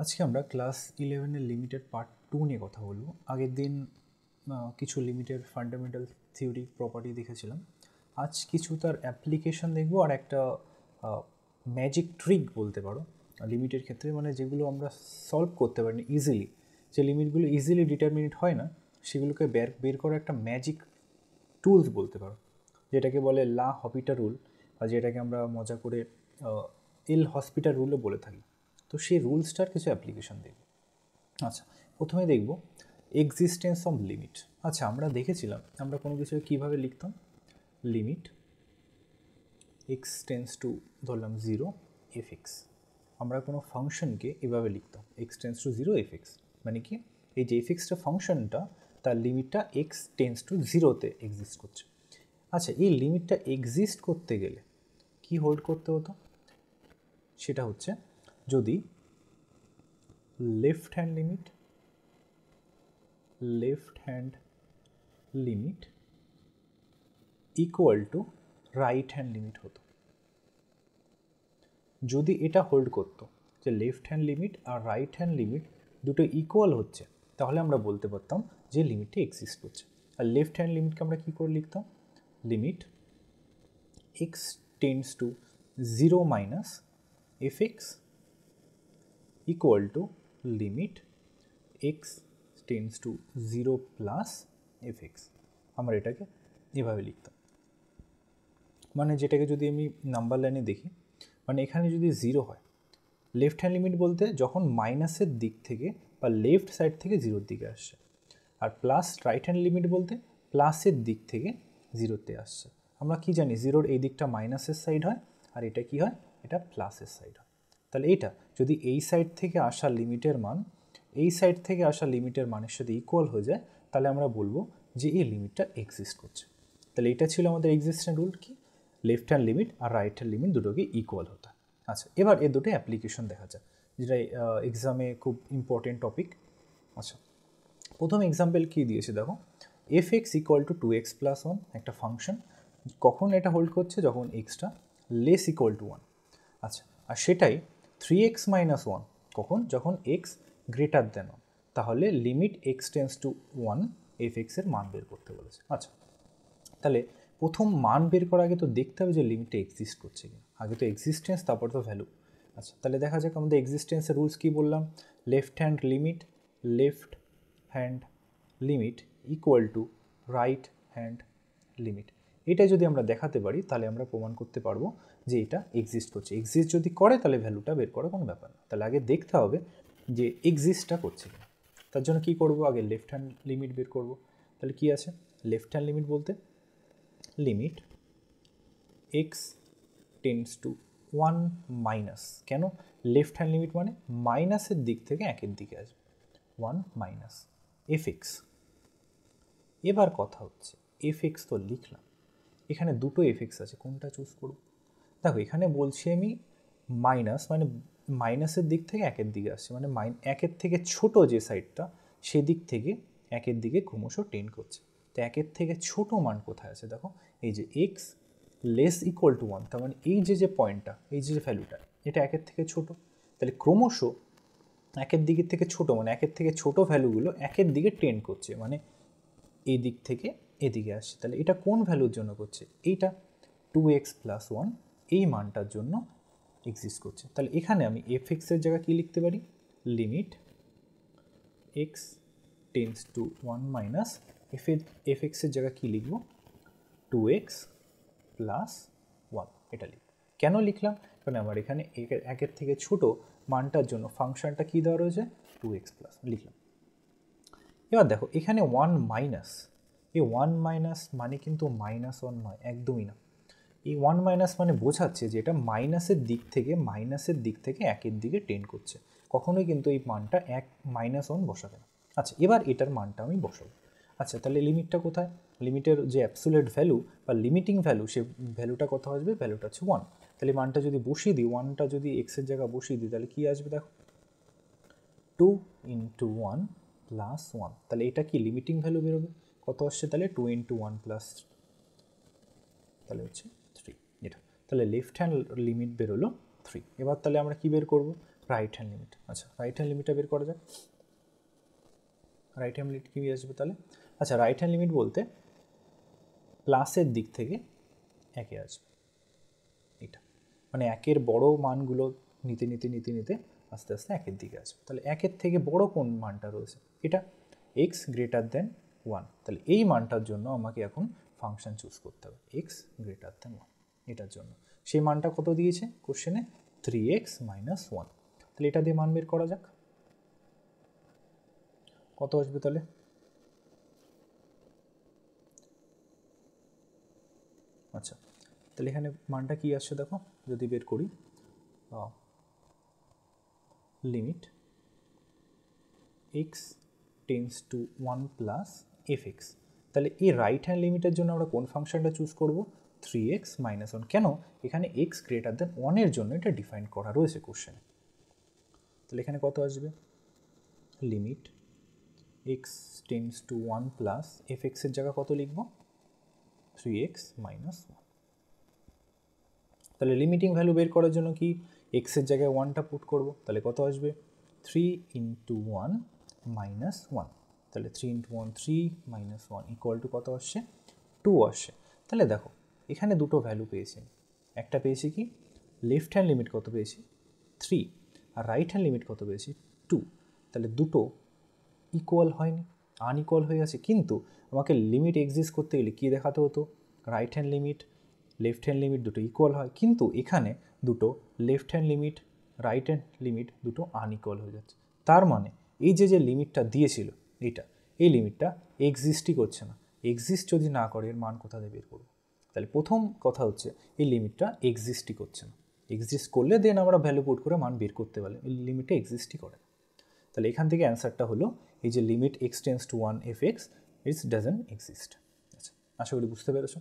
আজকে আমরা ক্লাস 11 লিমিটের পার্ট 2 নিয়ে কথা বলবো। আগের দিন কিছু লিমিটের ফান্ডামেন্টাল থিওরি প্রপার্টি দেখেছিলাম। আজ কিছু তার অ্যাপ্লিকেশন দেখব আর একটা ম্যাজিক ট্রিক বলতে পারো লিমিটের ক্ষেত্রে, মানে যেগুলো আমরা সলভ করতে পারি ইজিলি, যে লিমিটগুলো ইজিলি ডিটারমিনেট হয় না সেগুলোকে বের করা একটা ম্যাজিক টুলস বলতে পারো, যেটাকে বলে লা হপিটা রুল, বা যেটাকে আমরা মজা করে এল হসপিটাল রুলও বলে থাকি। তো সেই রুলসটার কিছু অ্যাপ্লিকেশন দেখব। আচ্ছা, প্রথমে দেখব এক্সিস্টেন্স অফ লিমিট। আচ্ছা, আমরা দেখেছিলাম আমরা কোনো কিছু কীভাবে লিখতাম, লিমিট এক্স টেন্স টু ধরলাম 0 এফ এক্স। আমরা কোনো ফাংশনকে এভাবে লিখতাম x tends two 0 F x, মানে কি এই যে এফ এক্সটা ফাংশনটা তার লিমিটটা এক্স টেন্স টু 0-তে এক্সিস্ট করছে। আচ্ছা, এই লিমিটটা এক্সিস্ট করতে গেলে কি হোল্ড করতে হতো, সেটা হচ্ছে যদি left hand limit equal to right hand limit হতো। যদি এটা হোল্ড করতো যে লেফট হ্যান্ড লিমিট আর রাইট হ্যান্ড লিমিট দুটো ইকুয়াল হচ্ছে, তাহলে আমরা বলতে পারতাম যে লিমিটটা এক্সিস্ট করছে। আর লেফট হ্যান্ড লিমিটকে আমরা কী করে লিখতাম, limit x tends to 0 minus F x equal to limit x tends to 0 plus F x. আমরা এটাকে এভাবে লিখতাম, মানে যেটাকে যদি আমি নাম্বার লাইনে দেখি, মানে এখানে যদি 0 হয়, লেফট হ্যান্ড লিমিট বলতে যখন মাইনাসের দিক থেকে বা লেফট সাইড থেকে 0-র দিকে আসছে, আর প্লাস রাইট হ্যান্ড লিমিট বলতে প্লাসের দিক থেকে 0-তে আসছে। আমরা কি জানি 0-র এই দিকটা মাইনাসের সাইড হয়, আর এটা কি হয়, এটা প্লাসের সাইড হয়। তাহলে এটা যদি এই সাইড থেকে আসা লিমিটের মান এই সাইড থেকে আসা লিমিটের মানের সাথে ইকুয়াল হয়ে যায়, তাহলে আমরা বলবো যে এই লিমিটটা এক্সিস্ট করছে। তাহলে এটা ছিল আমাদের এক্সিস্টেন্ট রুল, কি লেফট হ্যান্ড লিমিট আর রাইট হ্যান্ড লিমিট দুটোকে ইকুয়াল হতো। আচ্ছা, এবার এর দুটো অ্যাপ্লিকেশন দেখা যায়, যেটা এক্সামে খুব ইম্পর্টেন্ট টপিক। আচ্ছা, প্রথম এক্সাম্পল কী দিয়েছে দেখো, F x equal to 2x plus 1 একটা ফাংশন, কখন এটা হোল্ড করছে, যখন এক্সটা লেস ইকুয়াল টু 1। আচ্ছা, আর সেটাই 3x মাইনাস 1 কখন, যখন এক্স গ্রেটার দেন 1। তাহলে limit x tends two 1 F এক্সের মান বের করতে বলেছে। আচ্ছা, তাহলে প্রথম মান বের করার আগে তো দেখতে হবে যে লিমিটটা এক্সিস্ট করছে কিনা, আগে তো এক্সিস্টেন্স তারপর তো ভ্যালু। আচ্ছা, তাহলে দেখা যাক আমাদের এক্সিস্টেন্সের রুলস কী বললাম, left hand limit equal to right hand limit. এটা যদি আমরা দেখাতে পারি তাহলে আমরা প্রমাণ করতে পারবো যে এটা এক্সিস্ট করছে। এক্সিস্ট যদি করে তাহলে ভ্যালুটা বের করা কোনো ব্যাপার না, তাহলে আগে দেখতে হবে যে এক্সিস্টটা করছে কিনা। তার জন্য কী করবো, আগে লেফট হ্যান্ড লিমিট বের করব। তাহলে কি আছে, লেফট হ্যান্ড লিমিট বলতে limit x tends two 1 minus, কেন লেফট হ্যান্ড লিমিট মানে মাইনাসের দিক থেকে একের দিকে আসবে, 1 মাইনাস এফ এক্স। এবার কথা হচ্ছে এফ এক্স তো লিখলাম, এখানে দুটো এফ এক্স আছে, কোনটা চুজ করব। দেখো এখানে বলছি আমি মাইনাস, মানে মাইনাসের দিক থেকে একের দিকে আসছে, মানে একের থেকে ছোট যে সাইডটা সেদিক থেকে একের দিকে ক্রমশ টেন করছে। তো একের থেকে ছোট মান কোথায় আছে, দেখো এই যে এক্স লেস ইকুয়াল টু 1, তার মানে এই যে পয়েন্টটা, এই যে ভ্যালুটা, এটা একের থেকে ছোট। তাহলে ক্রমশ একের দিকের থেকে ছোট, মানে একের থেকে ছোট ভ্যালুগুলো একের দিকে টেন করছে, মানে এই দিক থেকে এদিকে আসছে। তাহলে এটা কোন ভ্যালুর জন্য করছে, এইটা 2x প্লাস 1 এই মানটার জন্য এক্সিস্ট করছে। তাহলে এখানে আমি এফ এক্সের জায়গায় কী লিখতে পারি, limit x tends two 1 minus F এক্সের জায়গায় কী লিখব, 2x প্লাস 1 এটা লিখব। কেন লিখলাম, কারণ আমার এখানে একের থেকে ছোট মানটার জন্য ফাংশনটা কী দেওয়া রয়েছে, 2x প্লাস লিখলাম। এবার দেখো এখানে 1 মাইনাস, এই 1 মাইনাস মানে কিন্তু -1 নয়, একদমই না। এই 1 মাইনাস মানে বোঝাচ্ছে যে এটা মাইনাসের দিক থেকে একের দিকে টেন করছে, কখনোই কিন্তু এই মানটা -1 বসাবে না। আচ্ছা, এবার এটার মানটা আমি বসাবো। আচ্ছা, তাহলে লিমিটটা কোথায়, লিমিটের যে অ্যাবসোলিউট ভ্যালু বা লিমিটিং ভ্যালু, সে ভ্যালুটা কত আসবে, ভ্যালুটা হচ্ছে 1। তাহলে মানটা যদি বসিয়ে দিই, 1টা যদি এক্সের জায়গায় বসিয়ে দিই, তাহলে কী আসবে দেখো, 2 × 1 প্লাস 1। তাহলে এটা কি লিমিটিং ভ্যালু বেরোবে, কত আসছে, তাহলে 2 × 1 প্লাস, তাহলে হচ্ছে 3 এটা। তাহলে লেফট হ্যান্ড লিমিট বেরোলো 3। এবার তাহলে আমরা কি বের করব, রাইট হ্যান্ড লিমিট। আচ্ছা, রাইট হ্যান্ড লিমিটটা বের করা যাক। রাইট হ্যান্ড লিমিট কী আসবে তাহলে? আচ্ছা, রাইট হ্যান্ড লিমিট বলতে প্লাসের দিক থেকে একে আসবে, এটা মানে একের বড় মানগুলো নিতে নিতে নিতে নিতে আস্তে আস্তে একের দিকে আসবে। তাহলে একের থেকে বড় কোন মানটা রয়েছে? এটা এক্স গ্রেটার দেন 1। তাহলে এই মানটার জন্য আমাকে এখন ফাংশন চুজ করতে হবে, এক্স গ্রেটার দেন 1 এটার জন্য। সেই মানটা কত দিয়েছে কোশ্চেনে? 3x minus 1। তাহলে এটা দিয়ে মান বের করা যাক, কত আসবে তাহলে? আচ্ছা, তাহলে এখানে মানটা কি আসছে দেখো, যদি বের করি limit x tends to 1 plus fx। তাহলে এই রাইট হ্যান্ড লিমিটের জন্য আমরা কোন ফাংশনটা চুজ করব? 3x minus 1। কেন? এখানে x গ্রেটার দেন 1-এর জন্য এটা ডিফাইন করা রয়েছে কোশ্চেনে। তাহলে এখানে কত আসবে? Limit x tends to 1 plus fx এর জায়গা কত লিখব? 3x minus 1। তাহলে লিমিটিং ভ্যালু বের করার জন্য কি x এর জায়গায় 1টা পুট করব। তাহলে কত আসবে? 3 ইন্টু 1 মাইনাস 1। তাহলে 3 ইন্টু 1 3 মাইনাস 1 ইকুয়াল টু কত আসছে? 2 আসছে। তাহলে দেখো এখানে দুটো ভ্যালু পেয়েছি, একটা পেয়েছি কি লেফট হ্যান্ড লিমিট কত পেয়েছি? 3, আর রাইট হ্যান্ড লিমিট কত পেয়েছি? 2। তাহলে দুটো ইকুয়াল হয়নি, আনইকুয়াল হয়ে আছে। কিন্তু আমাকে লিমিট এক্সিস্ট করতে গেলে কী দেখাতে হতো? Right hand limit left hand limit দুটো ইকুয়াল হয়, কিন্তু এখানে দুটো left hand limit right hand limit দুটো আনইকুয়াল হয়ে যাচ্ছে। তার মানে এই যে লিমিটটা দিয়েছিল এইটা, এই লিমিটটা এক্সিস্টই করছে না। এক্সিস্ট যদি না করে এর মান কোথা থেকে বের করবো? তাহলে প্রথম কথা হচ্ছে এই লিমিটটা এক্সিস্টই করছে না। এক্সিস্ট করলে দেন আমরা ভ্যালু পুট করে মান বের করতে পারলে এই লিমিটটা এক্সিস্টই করে। তাহলে এখান থেকে অ্যান্সারটা হলো এই যে limit x tends to 1 fx it's doesn't exist. আচ্ছা, আশা করি বুঝতে পেরেছো।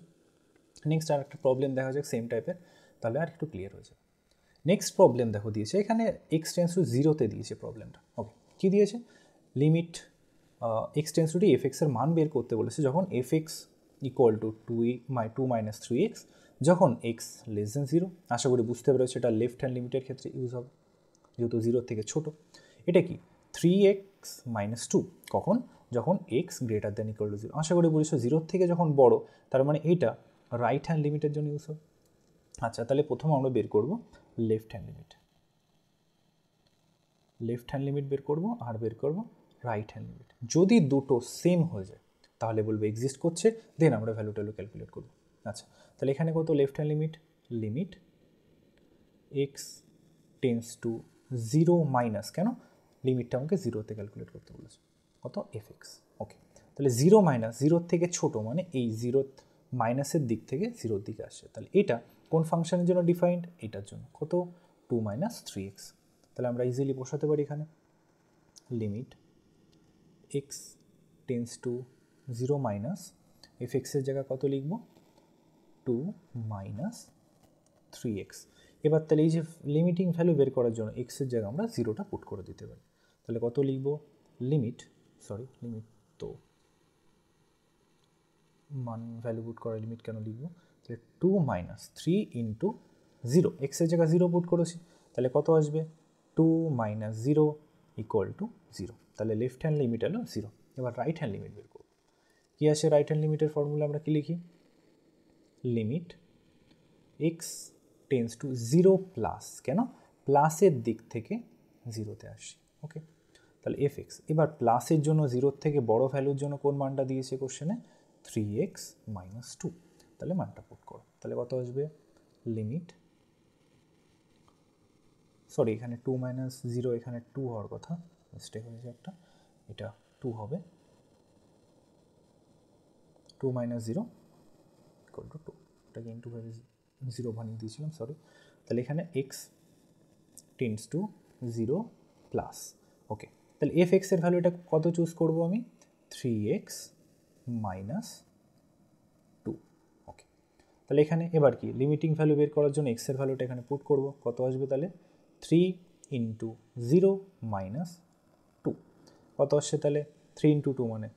নেক্সট আর একটা প্রবলেম দেখা যাক সেম টাইপের, তাহলে আর একটু ক্লিয়ার হয়ে যাবে। নেক্সট প্রবলেম দেখো দিয়েছে এখানে x টেন্স টু 0-তে দিয়েছে প্রবলেমটা। ওকে, কী দিয়েছে? Limit x tends to fx এর মান বের করতে বলেছে যখন fx equal to 2 minus 3x, যখন x লেস দেন 0। আশা করি বুঝতে পেরেছো এটা লেফট হ্যান্ড লিমিটের ক্ষেত্রে ইউজ হবে, যেহেতু 0 থেকে ছোট। এটা কি 3x মাইনাস 2, কখন? যখন x greater than equal to 0। আশা করি বলেছো 0 থেকে যখন বড়, তার মানে এইটা রাইট হ্যান্ড লিমিটের জন্য ইউজ হবে। আচ্ছা, তাহলে প্রথম আমরা বের করব left hand limit. Left hand limit বের করব আর বের করব রাইট হ্যান্ড লিমিট। যদি দুটো সেম হয়ে যায় তাহলে বলবো এক্সিস্ট করছে, দেন আমরা ভ্যালু ক্যালকুলেট করব। আচ্ছা, তাহলে এখানে কত left hand limit? Limit x tends two 0 minus, কেন লিমিটটা আমাকে 0-তে ক্যালকুলেট করতে বলেছে, কত? fx। ওকে, তাহলে 0 মাইনাস 0-র থেকে ছোট, মানে এই 0 মাইনাসের দিক থেকে 0-র দিকে আসছে। তাহলে এটা কোন ফাংশনের জন্য ডিফাইন্ড? এটার জন্য। কত? 2 মাইনাস 3x। তাহলে আমরা ইজিলি বসাতে পারি এখানে limit x tends to 0 minus fx এর জায়গা কত লিখব? 2 মাইনাস 3x। এবার তাহলে এই যে লিমিটিং ভ্যালু বের করার জন্য x এর জায়গায় আমরা 0টা পুট করে দিতে পারি। তাহলে কত লিখব? লিমিট তো মান ভ্যালু পুট করা লিমিট কেন লিখব? তাহলে 2 মাইনাস 3 ইন্টু 0, x এর জায়গায় 0 পুট করেছি, তাহলে কত আসবে? 2 মাইনাস 0 ইকুয়াল টু 0। তাহলে লেফট হ্যান্ড লিমিট হলো 0। এবার রাইট হ্যান্ড লিমিট বের করব। কী আসে রাইট হ্যান্ড লিমিটের ফর্মুলা? আমরা কি লিখি? Limit x tends to 0 plus, কেন? প্লাসের দিক থেকে 0-তে আসি। ওকে, তাহলে fx। এবার প্লাসের জন্য 0-র থেকে বড় ভ্যালুর জন্য কোন মানটা দিয়েছে কোশ্চেনে? 3x minus 2। তাহলে মানটা পুট করো, তাহলে কত আসবে? লিমিট সরি এখানে 2 মাইনাস 0, এখানে 2 হওয়ার কথা, মিস্টেক হয়েছে একটা, এটা 2 হবে। 2 মাইনাস 0 ইকুয়াল টু 2, এটাকে ইন্টু ভ্যালু 0 বানিয়ে দিয়েছিলাম, সরি। তাহলে এখানে x টেন্স টু 0 প্লাস। ওকে, তাহলে fx এর ভ্যালু এটা কত চুজ করব আমি? 3x minus 2। ওকে, তাহলে এখানে এবার কি লিমিটিং ভ্যালু বের করার জন্য x এর ভ্যালুটা এখানে পুট করব, কত আসবে তাহলে? 3 ইন্টু 0 মাইনাস 2, কত আসছে তাহলে? 3 ইন্টু 2 মানে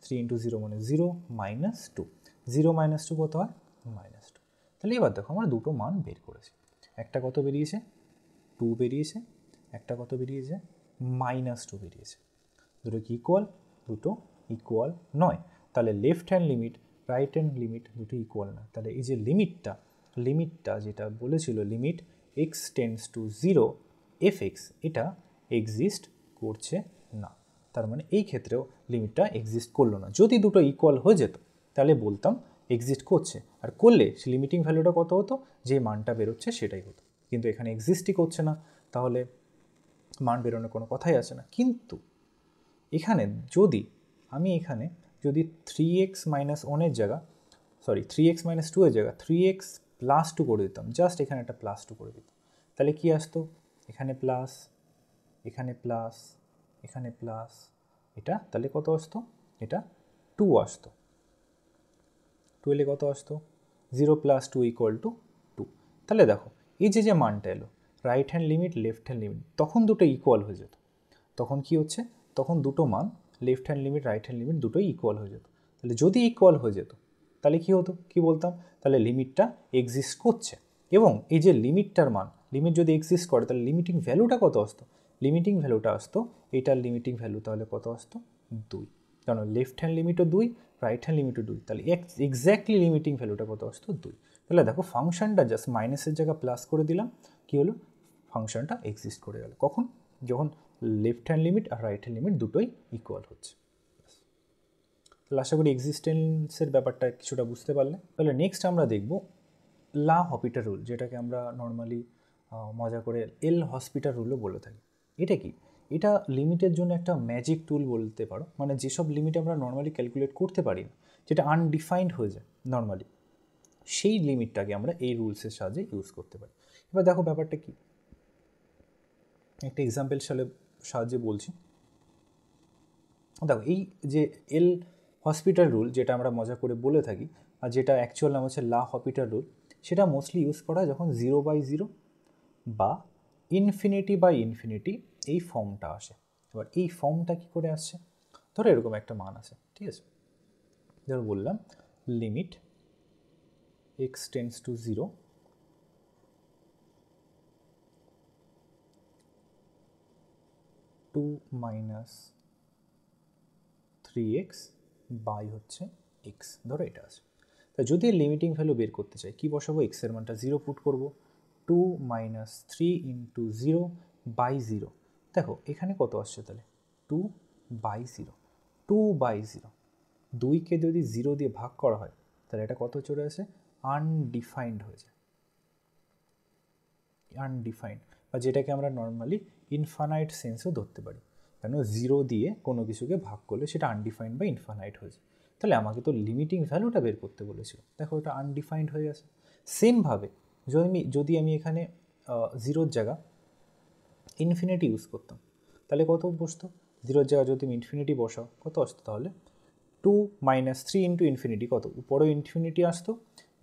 3 ইন্টু 0 মানে 0 মাইনাস 2, 0 মাইনাস 2 কত হয়? মাইনাস 2। তাহলে এবার দেখো আমরা দুটো মান বের করেছি, একটা কত বেরিয়েছে? 2 বেরিয়েছে, একটা কত বেরিয়েছে, -2 বেরিয়েছে। দুটো কি ইকুয়াল? দুটো ইকুয়াল নয়। তাহলে left hand limit right hand limit দুটো ইকুয়াল না। তাহলে এই যে লিমিটটা যেটা বলেছিল limit x tends to 0 fx, এটা এক্সিস্ট করছে না। তার মানে এই ক্ষেত্রেও লিমিটটা এক্সিস্ট করলো না। যদি দুটো ইকুয়াল হয়ে যেত তাহলে বলতাম এক্সিস্ট করছে, আর করলে সে লিমিটিং ভ্যালুটা কত হতো, যে মানটা বেরোচ্ছে সেটাই হতো। কিন্তু এখানে এক্সিস্টই করছে না, তাহলে মান বেরোনোর কোনো কথাই আসে না। কিন্তু এখানে আমি যদি 3x - 1 জায়গা 3x - 2 এর জায়গা 3x + 2 করে দিতাম, জাস্ট এখানে একটা +2 করে দিতাম, তাহলে কি আসতো? এখানে প্লাস, এখানে প্লাস, এখানে প্লাস, এটা তাহলে কত আসতো? এটা 2 আসতো। 2 এলে কত আসতো? 0 + 2 = 2। তাহলে দেখো এই যে মানটা এলো, right hand limit left hand limit, তখন দুটো ইকুয়াল হয়ে যেত। তখন কি হচ্ছে? তখন দুটো মান left hand limit right hand limit দুটোই ইকুয়াল হয়ে যেত। তাহলে যদি ইকুয়াল হয়ে যেত তাহলে কি হতো? কি বলতাম? তাহলে লিমিটটা এক্সিস্ট করছে। এবং এই যে লিমিটটার মান, লিমিট যদি এক্সিস্ট করে তাহলে লিমিটিং ভ্যালুটা কত আসতো? লিমিটিং ভ্যালুটা আসতো, এটার লিমিটিং ভ্যালু তাহলে কত আসতো? 2। কারণ লেফট হ্যান্ড লিমিটও 2, রাইট হ্যান্ড লিমিটও 2, তাহলে এক্স্যাক্টলি লিমিটিং ভ্যালুটা কত আসতো? 2। তাহলে দেখো ফাংশনটা জাস্ট মাইনাসের জায়গা প্লাস করে দিলাম, কি হলো? ফাংশনটা এক্সিস্ট করে গেল। কখন? যখন লেফট হ্যান্ড লিমিট আর রাইট হ্যান্ড লিমিট দুটোই ইকুয়াল হচ্ছে। তাহলে আশা করি এক্সিস্টেন্সের ব্যাপারটা কিছুটা বুঝতে পারলে। তাহলে নেক্সট আমরা দেখব লা হপিটাল রুল, যেটাকে আমরা নর্মালি মজা করে এল হসপিটাল রুলও বলে থাকি। এটা কি? এটা লিমিটের জন্য একটা ম্যাজিক টুল বলতে পারো। মানে যেসব লিমিট আমরা নর্মালি ক্যালকুলেট করতে পারি না, যেটা আনডিফাইন্ড হয়ে যায় নর্মালি, সেই লিমিটটাকে আমরা এই রুলসের সাহায্যে ইউজ করতে পারি। এবার দেখো ব্যাপারটা কি, একটা এক্সাম্পল সাহায্যে বলছি। দেখো এই যে এল হসপিটাল রুল, যেটা আমরা মজা করে বলে থাকি, আর যেটা অ্যাকচুয়াল নাম হচ্ছে লা হপিটাল রুল, সেটা মোস্টলি ইউজ করা যখন 0/0 বা ইনফিনিটি এই ফর্মটা আসে। এবার এই ফর্মটা কী করে আসছে? ধরো এরকম একটা মান আছে, ঠিক আছে? ধরো বললাম limit x tends to 0 2 - 3x by হচ্ছে x, ধরো এটা আছে। তা যদি লিমিটিং ভ্যালু বের করতে চাই, কি বসাবো? x এর মানটা 0 পুট করবো, 2 - 3 × 0/0। দেখো এখানে কত আসছে তাহলে? 2/0। 2/0, 2কে যদি 0 দিয়ে ভাগ করা হয় তাহলে এটা কত চলে আসে? আনডিফাইন্ড হয়ে যায়। আনডিফাইন্ড, বা যেটাকে আমরা নর্মালি ইনফানাইট সেন্সও ধরতে পারি, কেন 0 দিয়ে কোনো কিছুকে ভাগ করলে সেটা আনডিফাইন্ড বা ইনফানাইট হয়ে যায়। তাহলে আমাকে তো লিমিটিং ভ্যালুটা বের করতে বলেছিল, দেখো এটা আনডিফাইন্ড হয়ে গেছে। সেমভাবে যদি আমি এখানে 0-র জায়গা ইনফিনিটি ইউজ করতাম তাহলে কত বসতো? 0-র জায়গা যদি তুমি ইনফিনিটি বসাও কত আসতো তাহলে? 2 - 3 × ইনফিনিটি কত? উপরেও ইনফিনিটি আসতো,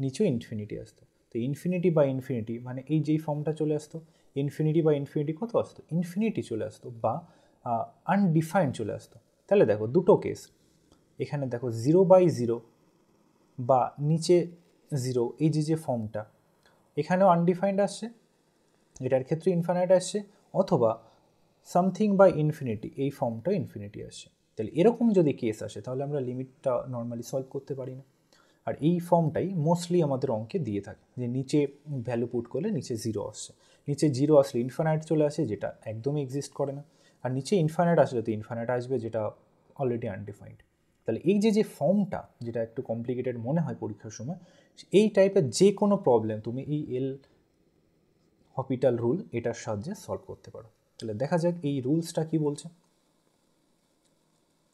নিচেও ইনফিনিটি আসতো। তো ইনফিনিটি মানে এই যেই ফর্মটা চলে আসতো, ইনফিনিটি কত আসতো? ইনফিনিটি চলে আসতো, বা আনডিফাইন্ড চলে আসতো। তাহলে দেখো দুটো কেস, এখানে দেখো 0/0 বা নিচে 0, এই যে ফর্মটা এখানেও আনডিফাইন্ড আসছে, এটার ক্ষেত্রে ইনফাইনাইট আসছে, অথবা সামথিং বাই ইনফিনিটি, এই ফর্মটা ইনফিনিটি আসছে। তাহলে এরকম যদি কেস আসে তাহলে আমরা লিমিটটা নর্মালি সলভ করতে পারি না। আর এই ফর্মটাই মোস্টলি আমাদের অঙ্কে দিয়ে থাকে, যে নিচে ভ্যালু পুট করলে নিচে 0 আসছে, নিচে 0 আসলে ইনফাইনাইট চলে আসে, যেটা একদমই এক্সিস্ট করে না, আর নিচে ইনফাইনাইট আসলে তো ইনফাইনাইট আসবে, যেটা অলরেডি আনডিফাইন্ড। তাহলে এই যে ফর্মটা, যেটা একটু কমপ্লিকেটেড মনে হয় পরীক্ষার সময়, এই টাইপের যে কোনো প্রবলেম তুমি এই এল হপিটাল রুল এটার সাহায্যে সলভ করতে পারো। তাহলে দেখা যাক এই রুলসটা কি বলছে।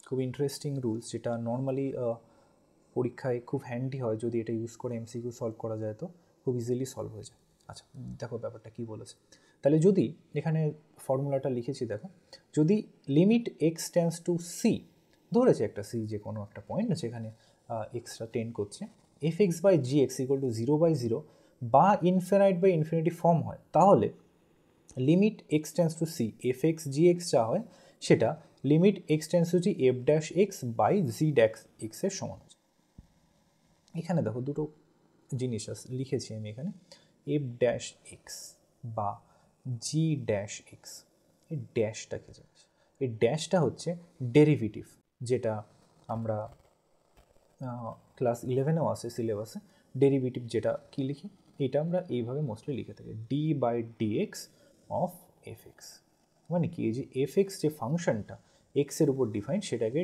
খুব ইন্টারেস্টিং রুলস, যেটা নর্মালি পরীক্ষায় খুব হ্যান্ডি হয়, যদি এটা ইউজ করে এমসিকিউ সলভ করা যায় তো খুব ইজিলি সলভ হয়ে যায়। আচ্ছা দেখো ব্যাপারটা কি বলেছে। তাহলে যদি এখানে ফর্মুলাটা লিখেছি, দেখো যদি limit x tends two c, ধরেছে একটা c যে কোনো একটা পয়েন্ট, যেখানে এক্সটা টেন্ড করছে, fx/gx = 0/0 বা ইনফিনিটি ফর্ম হয়, তাহলে limit x tends two c fx/gx যা হয় সেটা limit x tends two f'(x/g'(x) এর সমান হচ্ছে। এখানে দেখো দুটো জিনিস লিখেছি আমি এখানে, f'(x) বা g'(x), এই ড্যাশটা কি জিনিস? এই ড্যাশটা হচ্ছে ডেরিভেটিভ, যেটা আমরা ক্লাস 11-এও আছে সিলেবাসে। ডেরিভেটিভ যেটা কি লিখি, এটা আমরা এইভাবে মোস্টলি লিখে থাকি, d by dx of f x. মানে কি, এই যে এফ এক্স যে ফাংশনটা এক্সের উপর ডিফাইন, সেটাকে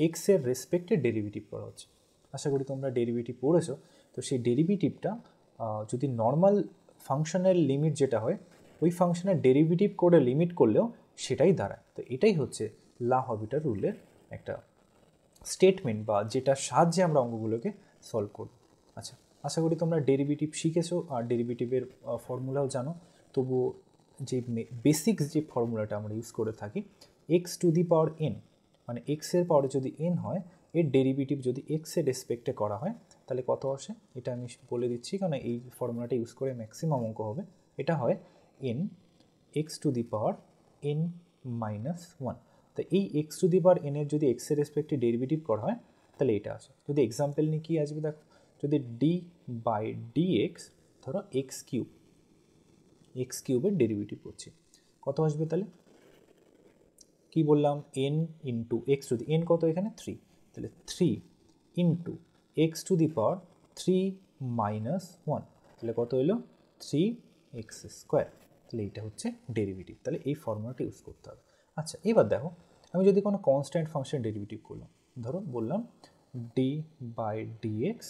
এক্সের রেসপেক্টে ডেরিভেটিভ করা হচ্ছে। আশা করি তোমরা ডেরিভেটিভ পড়েছো। তো সেই ডেরিভেটিভটা যদি নর্মাল ফাংশনের লিমিট যেটা হয়, ওই ফাংশনের ডেরিভেটিভ করে লিমিট করলেও সেটাই দাঁড়ায়। তো এটাই হচ্ছে লা হবিটার রুলের একটা স্টেটমেন্ট, বা যেটার সাহায্যে আমরা অঙ্কগুলোকে সলভ করব। আচ্ছা, আশা করি তোমরা ডেরিভেটিভ শিখেছো আর ডেরিভেটিভের ফর্মুলাও জানো। তবু যে বেসিক্স যে ফর্মুলাটা আমরা ইউজ করে থাকি, x to the power N, মানে এক্সের পাওয়ারে যদি এন হয়, এর ডেরিভেটিভ যদি এক্সের রেসপেক্টে করা হয় তাহলে কত আসে, এটা আমি বলে দিচ্ছি, কারণ এই ফর্মুলাটা ইউজ করে ম্যাক্সিমাম অঙ্ক হবে। এটা হয় N x to the power N minus one. তো এই x to the power N এর যদি এক্সের রেসপেক্টে ডেরিভেটিভ করা হয় তাহলে এটা আসে। যদি এক্সাম্পল নিয়ে কী আসবে দেখো, যদি ডি বাই ডি এক্স, ধরো এক্স কিউবের ডেরিভেটিভ করছি, কত আসবে তাহলে? কি বললাম, N into x to the N কত এখানে 3, তাহলে 3 into x to the power 3 minus 1, তাহলে কত এলো 3x স্কোয়ার। তাহলে এইটা হচ্ছে ডেরিভেটিভ। তাহলে এই ফর্মুলাটা ইউজ করতে হবে। আচ্ছা, এবার দেখো, আমি যদি কোনো কনস্ট্যান্ট ফাংশন ডেরিভেটিভ করলাম, ধরো বললাম ডি বাই ডিএক্স,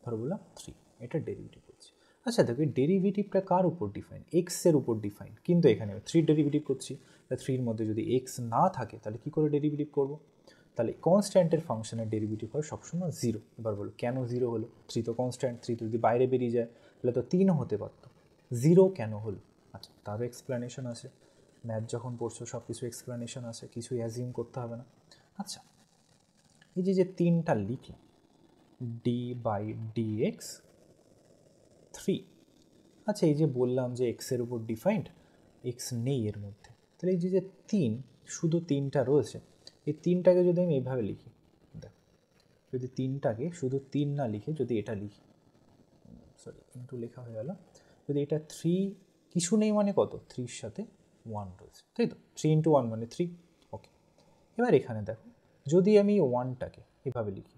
ধরো বললাম 3, এটা ডেরিভেটিভ করছি। আচ্ছা দেখো, এই ডেরিভেটিভটা কার উপর ডিফাইন? এক্সের উপর ডিফাইন, কিন্তু এখানে 3 ডেরিভেটিভ করছি। তাহলে 3-র মধ্যে যদি এক্স না থাকে তাহলে কী করে ডেরিভেটিভ করব? তাহলে কনস্ট্যান্টের ফাংশনের ডেরিভেটিভ হয় সবসময় 0। এবার বলো কেন 0 হলো? 3 তো কনস্ট্যান্ট, 3 তো যদি বাইরে বেরিয়ে যায় তাহলে তো 3 হতে পারত, 0 কেন হলো? আচ্ছা, তারও এক্সপ্লেনেশন আছে। ম্যাথ যখন পড়ছো সব কিছু এক্সপ্লেনেশন আছে, কিছুই অ্যাজিউম করতে হবে না। আচ্ছা, এই যে 3টা লিখলাম, ডি বাই ডিএক্স 3। আচ্ছা, এই যে বললাম যে এক্সের উপর ডিফাইন্ড, এক্স নেই এর মধ্যে, তাহলে এই যে 3, শুধু 3টা রয়েছে, এই 3টাকে যদি আমি এইভাবে লিখি, দেখো, যদি 3টাকে শুধু 3 না লিখে যদি এটা লিখি, সরি ইন্টু লেখা হয়ে গেল, যদি এটা 3 কিছু নেই মানে কত, 3-র সাথে 1 রয়েছে, তাই তো? 3 ইন্টু 1 মানে 3। ওকে, এবার এখানে দেখো, যদি আমি 1টাকে এভাবে লিখি,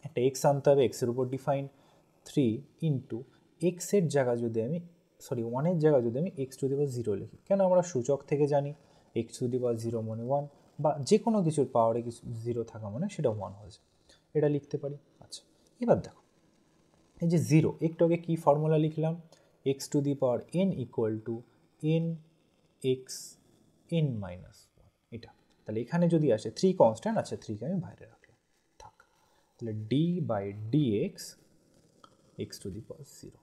একটা এক্স আনতে হবে, এক্সের উপর ডিফাইন 3 ইন্টু এক্সের জায়গা যদি আমি, সরি 1-এর জায়গা যদি আমি এক্স টু দি পাওয়ার 0 লিখি, কেন আমরা সূচক থেকে জানি এক্স টু দি পাওয়ার 0 মানে 1, বা যে কোনো কিছুর পাওয়ারে কিছু 0 থাকা মানে সেটা 1 হয়ে যায়, এটা লিখতে পারি। আচ্ছা, এবার দেখো, এই যে 0, একটু আগে কী ফর্মুলা লিখলাম, x to the power N equal to N x N minus 1, এটা। তাহলে এখানে যদি আসে 3 কনস্ট্যান্ট, আচ্ছা 3কে আমি বাইরে রাখলাম, থাক। তাহলে D by DX X to the power 0।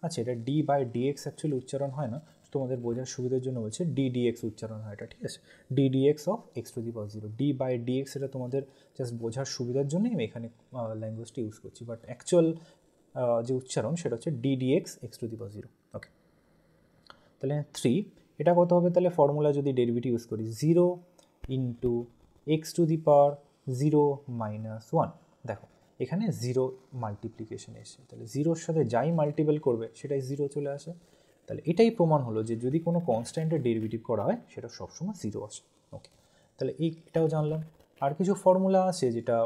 আচ্ছা, এটা ডি বাই ডিএক্স অ্যাকচুয়ালি উচ্চারণ হয় না, তোমাদের বোঝার সুবিধার জন্য বলছে ডি ডিএক্স উচ্চারণ হয়, এটা ঠিক আছে? D dx of X to the power 0, D by DX, এটা তোমাদের জাস্ট বোঝার সুবিধার জন্যই আমি এখানে ল্যাঙ্গুয়েজটা ইউজ করছি, বাট অ্যাকচুয়াল যে উচ্চারণ সেটা হচ্ছে D DX X to the power 0। Okay, তাহলে 3, এটা কত হবে তাহলে? ফর্মুলা যদি ডেরিভেটিভ ইউজ করি, 0 into x to the power 0 minus 1, দেখো এখানে 0 মাল্টিপ্লিকেশন এসে, তাহলে 0-র সাথে যাই মাল্টিপল করবে সেটাই 0 চলে আসে। তাহলে এটাই প্রমাণ হলো যে যদি কোনো কনস্ট্যান্টের ডেরিভেটিভ করা হয় সেটা সবসময় 0 আসে। ওকে, তাহলে এটাও জানলাম। আর কিছু ফর্মুলা আছে যেটা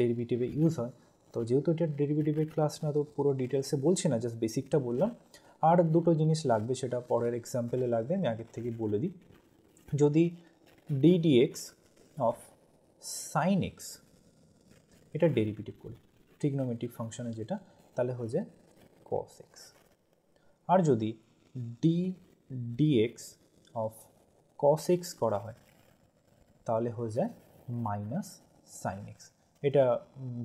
ডেরিভেটিভে ইউজ হয়, তো যেহেতু এটা ডেরিভেটিভের ক্লাস না, তো পুরো ডিটেলসে বলছি না, জাস্ট বেসিকটা বললাম। আর দুটো জিনিস লাগবে, সেটা পরের এক্সাম্পলে লাগবে, আমি আগের থেকে বলে দিই। যদি d dx of sine x, এটা ডেরিভেটিভ করি ট্রিগনোমেট্রিক ফাংশনে যেটা, তাহলে হয়ে যায় কস এক্স। আর যদি d dx of cos x করা হয় তাহলে হয়ে যায় মাইনাস সাইন এক্স। এটা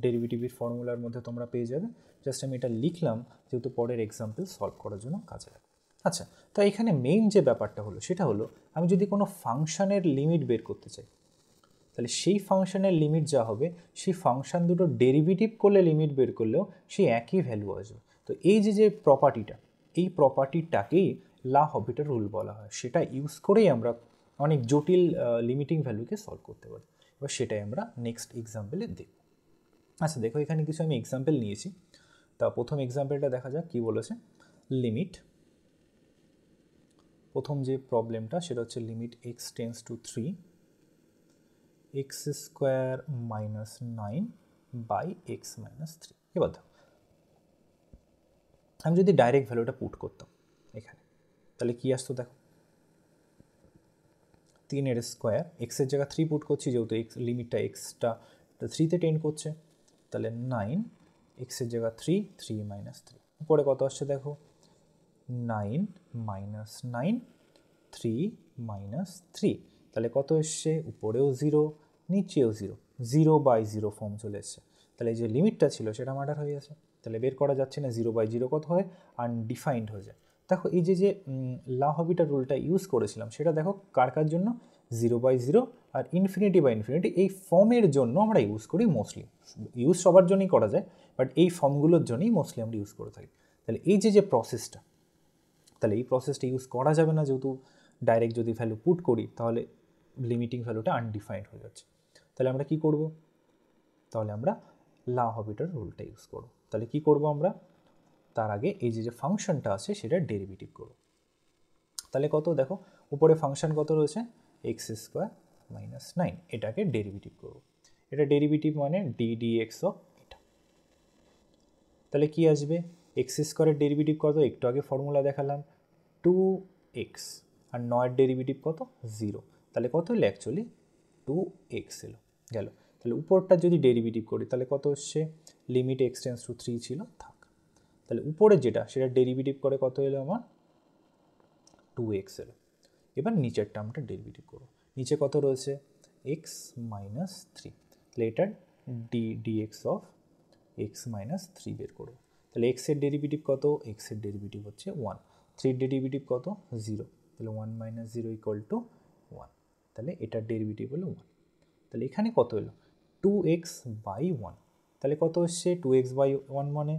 ডেরিভেটিভের ফর্মুলার মধ্যে তোমরা পেয়ে যাবে, জাস্ট আমি এটা লিখলাম যেহেতু পরের এক্সাম্পল সলভ করার জন্য কাজে লাগে। আচ্ছা, তো এখানে মেইন যে ব্যাপারটা হলো সেটা হলো, আমি যদি কোনো ফাংশনের লিমিট বের করতে চাই, তাহলে সেই ফাংশনের লিমিট যা হবে, সেই ফাংশন দুটো ডেরিভেটিভ করলে লিমিট বের করলেও সেই একই ভ্যালু আসবে। তো এই যে প্রপার্টিটা, এই প্রপার্টিটাকেই লা হবিটার রুল বলা হয়, সেটা ইউজ করেই আমরা অনেক জটিল লিমিটিং ভ্যালুকে সলভ করতে পারি। এবার সেটাই আমরা নেক্সট এক্সাম্পলে দেখব। আচ্ছা দেখো, এখানে কিছু আমি এক্সাম্পল নিয়েছি। তা প্রথম এক্সাম্পলটা দেখা যাক কী বলেছে। লিমিট প্রথম যে প্রবলেমটা সেটা হচ্ছে limit x tends to 3 x square minus 9 by x minus 3। এবার দেখো আমি যদি ডাইরেক্ট ভ্যালুটা পুট করতাম এখানে তাহলে কি আসতো দেখো, 3 স্কোয়ার এক্সের জায়গা 3 পুট করছি যেহেতু এক্স লিমিটটা এক্সটা 3তে টেন্ড করছে, তাহলে 9 এক্সের জায়গা 3 3 মাইনাস 3 উপরে কত আসছে দেখো 9 মাইনাস 9 3 মাইনাস 3, তাহলে কত এসছে উপরেও 0 নিচেও 0, 0/0 ফর্ম চলে এসছে, তাহলে এই যে লিমিটটা ছিল সেটা মার্ডার হয়ে গেছে, তাহলে বের করা যাচ্ছে না 0/0 কত হয় আনডিফাইন্ড হয়ে যায়। দেখো এই যে লা হবিটার রুলটা ইউজ করেছিলাম সেটা দেখো কার জন্য 0/0 আর ইনফিনিটি এই ফর্মের জন্য আমরা ইউজ করি মোস্টলি, ইউজ সবার জন্যই করা যায় বাট এই ফর্মগুলোর জন্যই মোস্টলি আমরা ইউজ করে থাকি। তাহলে এই যে প্রসেসটা, তাহলে এই প্রসেসটা ইউজ করা যাবে না যেহেতু ডাইরেক্ট যদি ভ্যালু পুট করি তাহলে লিমিটিং ভ্যালুটা আনডিফাইন্ড হয়ে যাচ্ছে। তাহলে আমরা কি করব, তাহলে আমরা লা হবিটার রুলটা ইউজ করব। তাহলে কি করব আমরা, তার আগে এই যে ফাংশনটা আছে সেটা ডেরিভেটিভ করব। তাহলে কত দেখো উপরে ফাংশন কত রয়েছে এক্স স্কোয়ার মাইনাস 9, এটাকে ডেরিভেটিভ করব। এটা ডেরিভেটিভ মানে ডি ডি এক্স অফ এটা, তাহলে কি আসবে এক্স স্কোয়ারের ডেরিভেটিভ কত, একটু আগে ফর্মুলা দেখালাম 2x আর 9 ডেরিভেটিভ কত 0, তাহলে কত হলো অ্যাকচুয়ালি 2x এলো গেল। তাহলে উপরটা যদি ডেরিভেটিভ করি তাহলে কত হচ্ছে লিমিট এক্স টেন্স টু 3 ছিল থাক, তাহলে উপরে যেটা সেটা ডেরিভেটিভ করে কত এলো আমার 2x এলো। এবার নিচের টার্মটা ডেরিভেটিভ করো, নিচে কত রয়েছে x মাইনাস 3, তাহলে এটার ডিএক্স অফ এক্স মাইনাস 3 বের করবো। তাহলে এক্সের ডেরিভেটিভ কত, এক্সের ডেরিভেটিভ হচ্ছে 1, 3 ডেরিভেটিভ কত 0, তাহলে 1 মাইনাস 0 ইকুয়াল টু 1, তাহলে এটার ডেরিভেটিভ হলো 1। তাহলে এখানে কত এলো 2x/1, তাহলে কত হচ্ছে 2x/1 মানে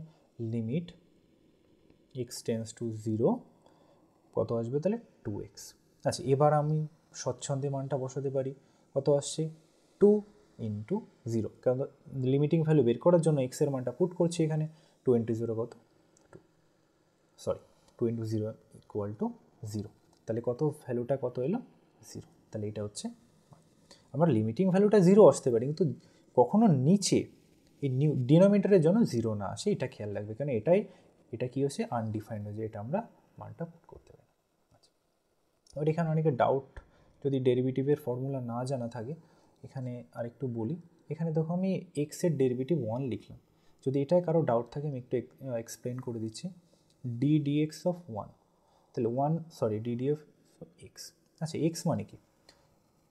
লিমিট এক্স টেন্স টু 0 কত আসবে তাহলে 2x। আচ্ছা এবার আমি স্বচ্ছন্দে মানটা বসাতে পারি, কত আসছে 2 ইন্টু 0, কারণ লিমিটিং ভ্যালু বের করার জন্য এক্সের মানটা পুট করছি এখানে 2 ইন্টু 0 কত 2 ইন্টু 0 ইকুয়াল টু 0, তাহলে কত ভ্যালুটা কত এলো 0, তাহলে এটা হচ্ছে আমার লিমিটিং ভ্যালুটা 0 আসতে পারে কিন্তু কখনো নিচে এই ডিনোমিনেটরের জন্য 0 না আসে, এটা খেয়াল রাখবে কারণ এটা কি হচ্ছে আনডিফাইন্ড হয়ে যায়, এটা আমরা মানটা পুট করতে পারি। আচ্ছা এবার এখানে অনেকে ডাউট যদি ডেরিভেটিভের ফর্মুলা না জানা থাকে এখানে আরেকটু বলি, এখানে দেখো আমি এক্সের ডেরিভেটিভ 1 লিখলাম, যদি এটাই কারো ডাউট থাকে আমি একটু এক্সপ্লেন করে দিচ্ছি ডি ডিএক্স অফ 1, তাহলে ডি ডিএক্স অফ এক্স। আচ্ছা এক্স মানে কি,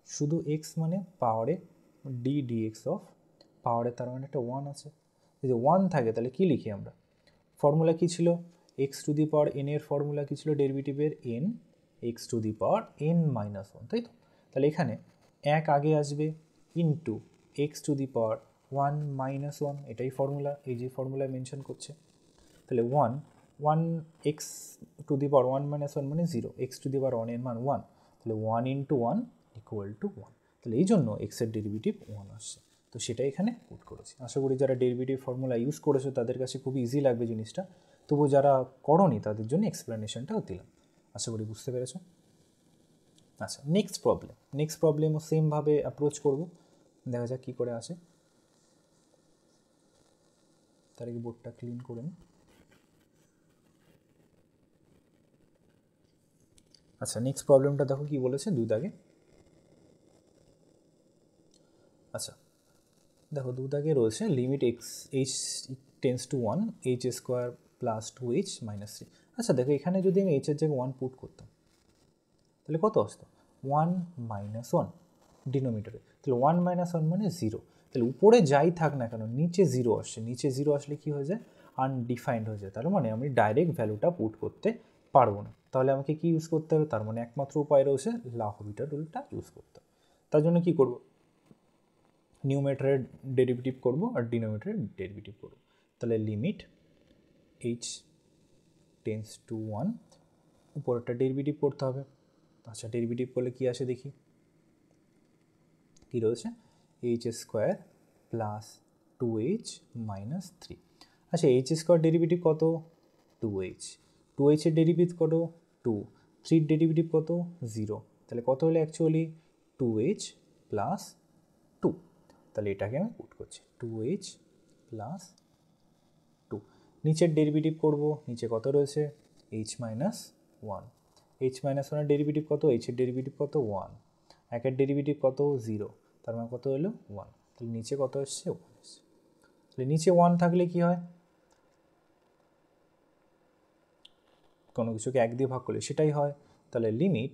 শুধু এক্স মানে পাওয়ারে ডি ডিএক্স অফ পাওয়ারে, তার মানে একটা 1 আছে, যদি 1 থাকে তাহলে কি লিখি আমরা, ফর্মুলা কি ছিল x to the power N এর ফর্মুলা কি ছিল ডেরিভেটিভের N x to the power N minus 1, তাই তো, তাহলে এখানে এক আগে আসবে into x to the power 1 minus 1, এটাই ফর্মুলা, এই যে ফর্মুলা মেনশন করছে, তাহলে 1 x to the power 1 minus 1 মানে 0, এক্স টু দি পাওয়ার 1 এর মান 1, তাহলে 1 ইন্টু 1 ইকুয়াল টু 1, তাহলে এই জন্য এক্সের ডেরিভেটিভ 1 আসছে, তো সেটা এখানে পুট করেছি। আশা করি যারা ডেরিভেটিভ ফর্মুলা ইউজ করেছো তাদের কাছে খুবই ইজি লাগবে জিনিসটা, তবু যারা করনি তাদের জন্য এক্সপ্লেনেশনটাও দিলাম, আশা করি বুঝতে পেরেছো। আচ্ছা নেক্সট প্রবলেমও সেমভাবে অ্যাপ্রোচ করব, দেখা যাক কী করে আসে। তার আগে বোর্ডটা ক্লিন করে নিই। আচ্ছা নেক্সট প্রবলেমটা দেখো কি বলেছে দুই দাগে। আচ্ছা দেখো দু দাগে রয়েছে limit x h tends to 1 H square plus 2h minus 3। আচ্ছা দেখো এখানে যদি আমি এইচের জায়গায় 1 পুট করতাম তাহলে কত আসতো 1 মাইনাস 1 ডিনোমিনেটরে, তাহলে 1 মাইনাস 1 মানে 0, তাহলে উপরে যাই থাক না কেন নিচে 0 আসছে, নিচে 0 আসলে কি হয়ে যায় আনডিফাইন্ড হয়ে যায়, তার মানে আমি ডাইরেক্ট ভ্যালুটা পুট করতে পারবো না, তাহলে আমাকে কি ইউজ করতে হবে, তার মানে একমাত্র উপায় রয়েছে লা হবিটার রুলটা ইউজ করতে হবে। তার জন্য কি করব, নিউমেটারের ডেরিভেটিভ করব আর ডিনোমিনেটরের ডেরিভেটিভ করব, তাহলে লিমিট এইচ টেন্স টু 1 উপরটা ডেরিভেটিভ করতে হবে। আচ্ছা ডেরিভেটিভ করলে কি আসে দেখি, কি রয়েছে H square plus 2h minus 3। আচ্ছা এইচ স্কোয়ার ডেরিভেটিভ কত 2h, 2h এর ডেরিভেটিভ কত 2, 3 ডেরিভেটিভ কত 0, তাহলে কত হলো অ্যাকচুয়ালি 2h প্লাস 2, তাহলে এটাকে আমি পুট করছি 2h প্লাস 2। নিচের ডেরিভেটিভ করব, নিচে কত রয়েছে h মাইনাস 1, h মাইনাস 1 এর ডেরিভেটিভ কত, h এর ডেরিভেটিভ কত 1, একের ডেরিভেটিভ কত 0, তার মানে কত হলো 1, তাহলে নিচে কত এসছে 1 এসছে। তাহলে নিচে 1 থাকলে কি হয়, কোনো কিছুকে 1 দিয়ে ভাগ করলে সেটাই হয়, তাহলে লিমিট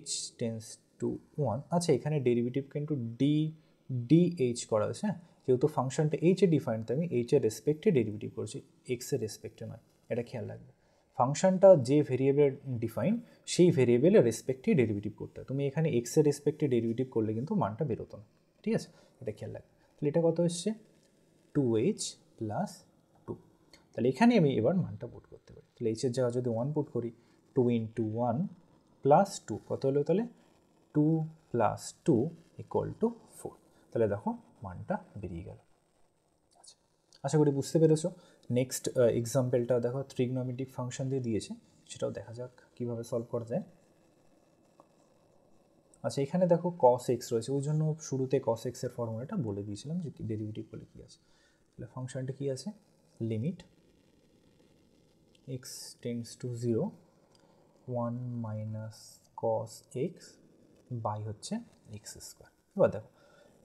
h টেন্স টু 1। আচ্ছা এখানে ডেরিভেটিভ কিন্তু dh করা হয়েছে, হ্যাঁ, যেহেতু ফাংশনটা h এ ডিফাইন্ড, তাই আমি h এর রেসপেক্টে ডেরিভেটিভ করছি, x এর রেসপেক্টে নয়, এটা খেয়াল রাখবে। ফাংশনটা যে ভেরিয়েবল ডিফাইন সেই ভেরিয়েবলের রেসপেক্টে ডেরিভেটিভ করতে হয়, তুমি এখানে x এর রেসপেক্টে ডেরিভেটিভ করলে কিন্তু মানটা বেরোতো না, ঠিক আছে, এটা খেয়াল রাখবে। তাহলে এটা কত এসছে 2h প্লাস 2, তাহলে এখানে আমি এবার মানটা পুট করতে পারি, তাহলে h এর জায়গায় যদি 1 পুট করি 2 ইন্টু 1 প্লাস 2 কত হলো, তাহলে 2 প্লাস 2 ইকুয়াল টু 4, তাহলে দেখো মানটা বেরিয়ে গেল। আচ্ছা আশা করি বুঝতে পেরেছো। নেক্সট এক্সাম্পলটা দেখো ট্রিগনোমেট্রিক ফাংশন দিয়ে দিয়েছে, সেটাও দেখা যাক কীভাবে সলভ করা যায়। আচ্ছা এখানে দেখো cos x রয়েছে, ওই জন্য শুরুতে cos x এর ফর্মুলাটা বলে দিয়েছিলাম যে ডেরিভেটিভ বলে কী আছে। তাহলে ফাংশনটা কী আছে, limit x tends to 0 1 minus cos x by হচ্ছে এক্স স্কোয়ার। এবার দেখো,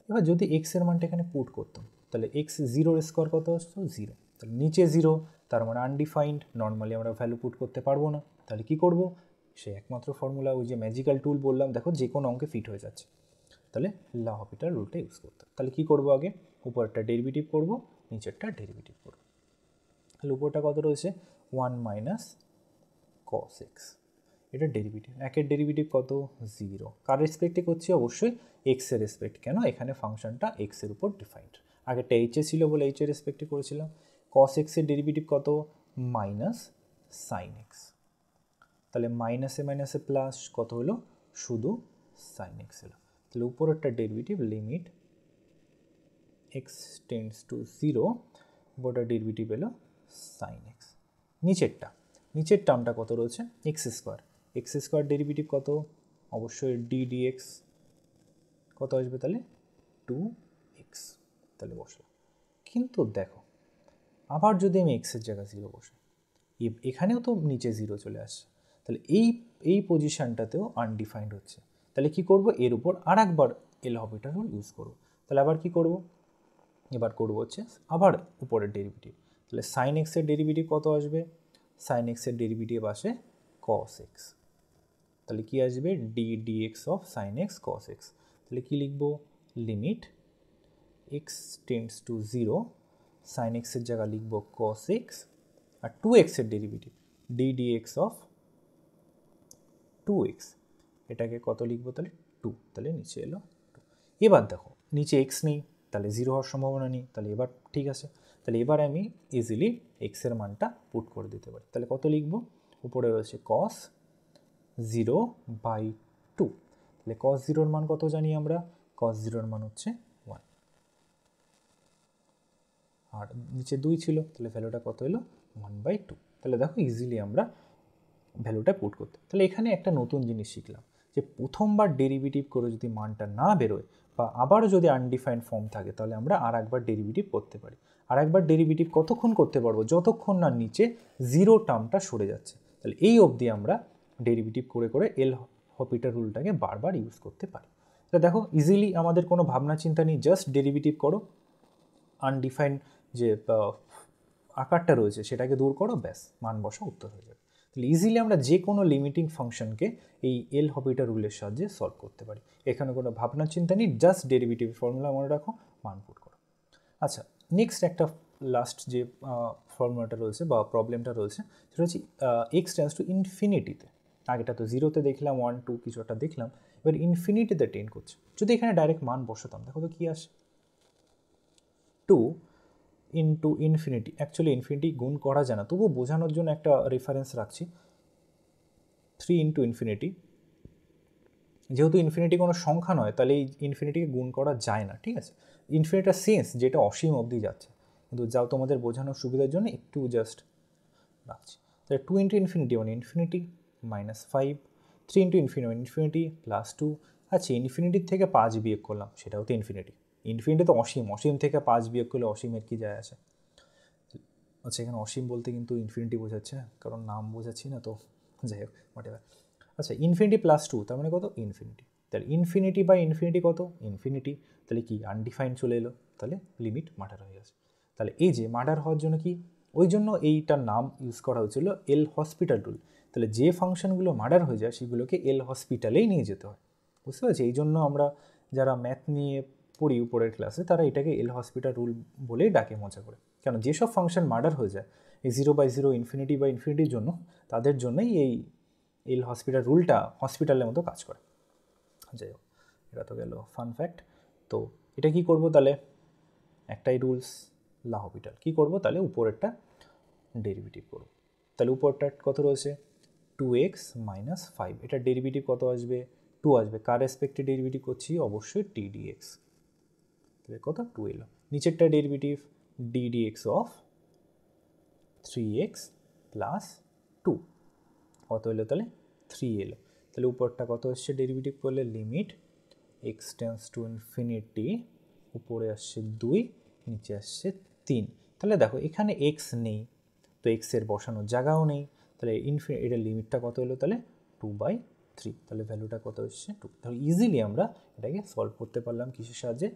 এবার যদি এক্স এর মানটা এখানে পুট করতাম তাহলে এক্স 0 স্কোয়ার কত আসতো 0, তাহলে নিচে 0 তার মানে আনডিফাইন্ড, নর্মালি আমরা ভ্যালু পুট করতে পারবো না, তাহলে কি করব, সেই একমাত্র ফর্মুলা ওই যে ম্যাজিক্যাল টুল বললাম, দেখো যে কোনো অঙ্কে ফিট হয়ে যাচ্ছে, তাহলে লা হপিটাল রুলটা ইউজ করতে। তাহলে কি করব, আগে উপরটা ডেরিভেটিভ করব, নিচেরটা ডেরিভেটিভ করব। তাহলে উপরটা কত রয়েছে 1 মাইনাস cos x, এটা ডেরিভেটিভ, একের ডেরিভেটিভ কত 0, কার রেসপেক্টে করছি, অবশ্যই এক্স এর রেসপেক্ট, কেন এখানে ফাংশনটা এক্স এর উপর ডিফাইন্ড, আগেরটা এইচ এ ছিল বলে এইচ এর রেসপেক্টে করেছিলাম। cos x এর ডেরিভেটিভ কত মাইনাস সাইন এক্স, তাহলে মাইনাসে মাইনাসে প্লাস কত হলো শুধু সাইন এক্স এলো, তাহলে উপরেরটা derivative limit x tends to 0, উপরটা ডেরিভেটিভ এলো সাইন এক্স। নিচের টার্মটা কত রয়েছে এক্স স্কোয়ার ডেরিভেটিভ কত, অবশ্যই ডি ডিএক্স কত আসবে, তাহলে 2x, তাহলে বসলাম। কিন্তু দেখো আবার যদি আমি এক্সের জায়গায় 0 বসে, এখানেও তো নিচে 0 চলে আসছে, তাহলে এই পজিশানটাতেও আনডিফাইন্ড হচ্ছে, তাহলে কি করব, এর উপর আর একবার এল হপিটাল রুল ইউজ করব। তাহলে আবার কি করব, এবার করব হচ্ছে আবার উপরের ডেরিভেটিভ, তাহলে সাইন এক্সের ডেরিভেটিভ কত আসবে, সাইন এক্সের ডেরিভেটিভ আসে cos x, তাহলে কি আসবে d dx of sine x cos x, তাহলে কি লিখব limit x tends to 0, sine এক্সের জায়গায় লিখব cos x, আর 2x এর derivative d dx of 2x, এটাকে কত লিখব, তাহলে 2, তাহলে নিচে এলো 2। এবার দেখো নিচে x নেই, তাহলে 0 হওয়ার সম্ভাবনা নেই, তাহলে এবার ঠিক আছে, তাহলে এবার আমি ইজিলি এক্স এর মানটা পুট করে দিতে পারি, তাহলে কত লিখব, উপরে রয়েছে cos 0/2, তাহলে cos 0 এর মান কত জানি আমরা, cos 0 এর মান হচ্ছে 1, আর নিচে 2 ছিল, তাহলে ভ্যালুটা কত হলো 1/2, তাহলে দেখো ইজিলি আমরা ভ্যালুটা পুট করতে। তাহলে এখানে একটা নতুন জিনিস শিখলাম যে প্রথমবার ডেরিভেটিভ করে যদি মানটা না বেরোয় বা আবারও যদি আনডিফাইন্ড ফর্ম থাকে, তাহলে আমরা আর একবার ডেরিভেটিভ করতে পারি। আর একবার ডেরিভেটিভ কতক্ষণ করতে পারবো, যতক্ষণ না নিচে 0 টার্মটা সরে যাচ্ছে, তাহলে এই অবধি আমরা ডেরিভেটিভ করে করে এল হপিটাল রুলটাকে বারবার ইউজ করতে পারি। তাহলে দেখো ইজিলি আমাদের কোনো ভাবনা চিন্তা নেই, জাস্ট ডেরিভেটিভ করো, আনডিফাইন্ড যে আকারটা রয়েছে সেটাকে দূর করো, ব্যাস মান বসা উত্তর হয়ে যাবে। তাহলে ইজিলি আমরা যে কোনো লিমিটিং ফাংশনকে এই এল হপিটাল রুলের সাহায্যে সলভ করতে পারি, এখানে কোনো ভাবনা চিন্তা নেই, জাস্ট ডেরিভেটিভ ফর্মুলা মনে রাখো, মান পুট করো। আচ্ছা নেক্সট একটা লাস্ট যে ফর্মুলাটা রয়েছে বা প্রবলেমটা রয়েছে সেটা হচ্ছে এক্স টেন্ডস টু ইনফিনিটিতে, আগেটা তো 0-তে দেখলাম, 1 2 কিছু একটা দেখলাম, এবার ইনফিনিটিতে টেন্ড করছে। যদি এখানে ডাইরেক্ট মান বসাতাম দেখো তো কী আসে, 2 ইন্টু ইনফিনিটি, অ্যাকচুয়ালি ইনফিনিটি গুণ করা যায় না, তবুও বোঝানোর জন্য একটা রেফারেন্স রাখছি, 3 ইন্টু ইনফিনিটি, যেহেতু ইনফিনিটি কোনো সংখ্যা নয় তাহলে এই ইনফিনিটিকে গুণ করা যায় না, ঠিক আছে, ইনফিনিটার সেন্স যেটা অসীম অবধি যাচ্ছে, কিন্তু যাও তোমাদের বোঝানোর সুবিধার জন্য একটু জাস্ট রাখছি। তাহলে 2 ইন্টু ইনফিনিটি মানে infinity, minus 5, 3 into infinity plus 2। আচ্ছা ইনফিনিটির থেকে 5 বিয়োগ করলাম, সেটাও তো ইনফিনিটি। ইনফিনিটি তো অসীম, অসীম থেকে 5 বিয়োগ করলে অসীমের কি যায় আসে? আচ্ছা এখানে অসীম বলতে কিন্তু ইনফিনিটি বোঝাচ্ছে, কারণ নাম বোঝাচ্ছি না তো, যাই হোক হোয়াটএভার। আচ্ছা ইনফিনিটি প্লাস 2 তার মানে কত? ইনফিনিটি। তাহলে ইনফিনিটি বাই ইনফিনিটি কত? ইনফিনিটি। তাহলে কি আনডিফাইন্ড চলে এলো, তাহলে লিমিট মার্ডার হয়ে গেছে। তাহলে এই যে মার্ডার হওয়ার জন্য কি, ওই জন্য এইটার নাম ইউজ করা হয়েছিল এল হসপিটাল রুল। তাহলে যে ফাংশনগুলো মার্ডার হয়ে যায় সেগুলোকে এল হসপিটালেই নিয়ে যেতে হয়, বুঝতে পারছি? এই জন্য আমরা যারা ম্যাথ নিয়ে পড়ি উপরের ক্লাসে তারা এটাকে এল হসপিটাল রুল বলেই ডাকে মজা করে। কেন, যেসব ফাংশন মার্ডার হয়ে যায় এই 0/0 ইনফিনিটি বা ইনফিনিটির জন্য, তাদের জন্যই এই এল হসপিটাল রুলটা হসপিটালের মতো কাজ করে। যাই হোক, এটা তো গেল ফান ফ্যাক্ট। তো এটা কি করব তাহলে, একটাই রুলস লা হসপিটাল। কী করবো তাহলে, উপরেরটা ডেরিভেটিভ করব। তাহলে উপরটা কত রয়েছে? 2x মাইনাস 5, এটার ডেরিভেটিভ কত আসবে? 2 আসবে। কার রেসপেক্টে ডেরিভেটিভ করছি? অবশ্যই টি ডিএক্স। তাহলে কত? 2 এলো। নিচেরটা derivative d dx of 3x plus 2 কত এলো? তাহলে 3 এলো। তাহলে উপরটা কত আসছে ডেরিভেটিভ করলে? Limit x tends to infinity, উপরে আসছে 2, নিচে আসছে 3। তাহলে দেখো এখানে x নেই, তো এক্সের বসানোর জায়গাও নেই, তাহলে এটার লিমিটটা কত এলো? তাহলে 2/3। তাহলে ভ্যালুটা কত এসছে? 2। তাহলে ইজিলি আমরা এটাকে সলভ করতে পারলাম কিসের সাহায্যে?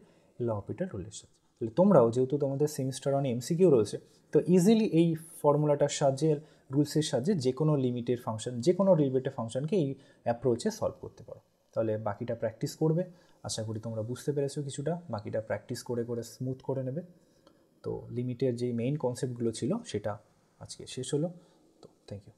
লা হসপিটাল রুলের সাহায্যে। তাহলে তোমরাও যেহেতু তোমাদের সেমিস্টার অন এমসিকিউ রয়েছে, তো ইজিলি এই ফর্মুলাটার সাহায্যে, রুলসের সাহায্যে যে কোনো লিমিটের ফাংশন, যে কোনো ডেরিভেটিভ ফাংশনকে এই অ্যাপ্রোচে সলভ করতে পারো। তাহলে বাকিটা প্র্যাকটিস করবে। আশা করি তোমরা বুঝতে পেরেছো কিছুটা। বাকিটা প্র্যাকটিস করে করে স্মুথ করে নেবে। তো লিমিটের যে মেইন কনসেপ্টগুলো ছিল সেটা আজকে শেষ হলো। তো থ্যাংক ইউ।